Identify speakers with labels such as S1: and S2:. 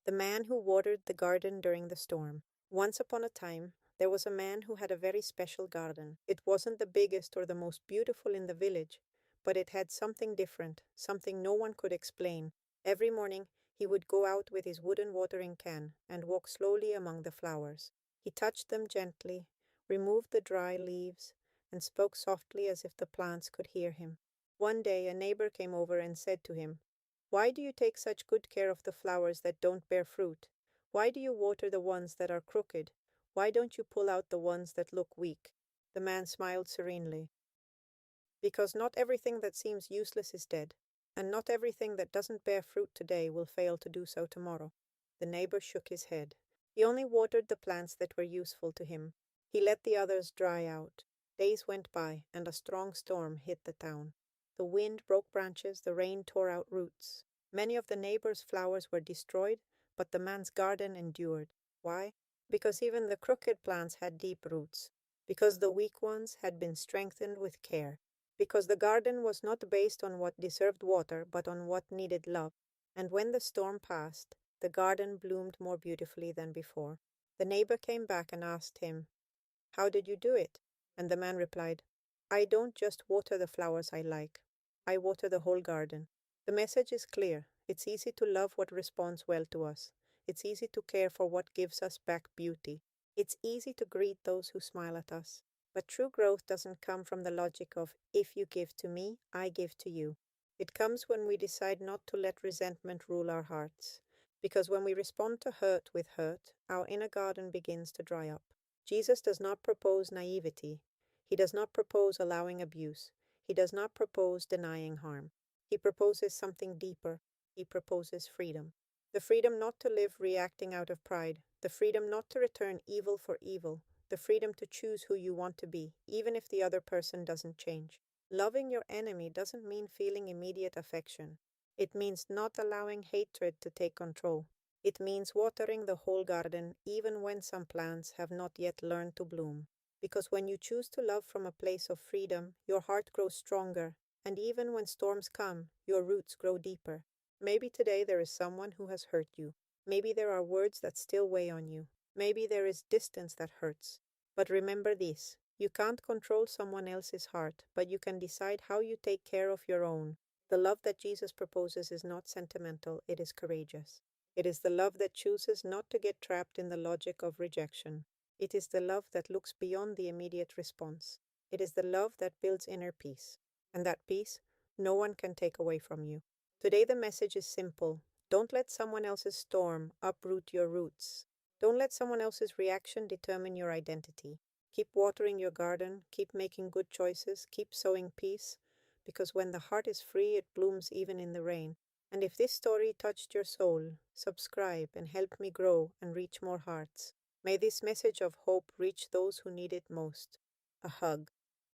S1: The man who watered the garden during the storm. Once upon a time, there was a man who had a very special garden. It wasn't the biggest or the most beautiful in the village, but it had something different, something no one could explain. Every morning, he would go out with his wooden watering can and walk slowly among the flowers. He touched them gently, removed the dry leaves, and spoke softly as if the plants could hear him. One day, a neighbor came over and said to him, "Why do you take such good care of the flowers that don't bear fruit? Why do you water the ones that are crooked? Why don't you pull out the ones that look weak?" The man smiled serenely. "Because not everything that seems useless is dead, and not everything that doesn't bear fruit today will fail to do so tomorrow." The neighbor shook his head. He only watered the plants that were useful to him. He let the others dry out. Days went by, and a strong storm hit the town. The wind broke branches, the rain tore out roots. Many of the neighbors' flowers were destroyed, but the man's garden endured. Why? Because even the crooked plants had deep roots. Because the weak ones had been strengthened with care. Because the garden was not based on what deserved water, but on what needed love. And when the storm passed, the garden bloomed more beautifully than before. The neighbor came back and asked him, "How did you do it?" And the man replied, "I don't just water the flowers I like. I water the whole garden." The message is clear. It's easy to love what responds well to us. It's easy to care for what gives us back beauty. It's easy to greet those who smile at us. But true growth doesn't come from the logic of, if you give to me, I give to you. It comes when we decide not to let resentment rule our hearts. Because when we respond to hurt with hurt, our inner garden begins to dry up. Jesus does not propose naivety. He does not propose allowing abuse. He does not propose denying harm. He proposes something deeper. He proposes freedom. The freedom not to live reacting out of pride. The freedom not to return evil for evil. The freedom to choose who you want to be, even if the other person doesn't change. Loving your enemy doesn't mean feeling immediate affection. It means not allowing hatred to take control. It means watering the whole garden even when some plants have not yet learned to bloom. Because when you choose to love from a place of freedom, your heart grows stronger, and even when storms come, your roots grow deeper. Maybe today there is someone who has hurt you. Maybe there are words that still weigh on you. Maybe there is distance that hurts. But remember this, you can't control someone else's heart, but you can decide how you take care of your own. The love that Jesus proposes is not sentimental, it is courageous. It is the love that chooses not to get trapped in the logic of rejection. It is the love that looks beyond the immediate response. It is the love that builds inner peace. And that peace, no one can take away from you. Today the message is simple. Don't let someone else's storm uproot your roots. Don't let someone else's reaction determine your identity. Keep watering your garden, keep making good choices, keep sowing peace, because when the heart is free, it blooms even in the rain. And if this story touched your soul, subscribe and help me grow and reach more hearts. May this message of hope reach those who need it most. A hug.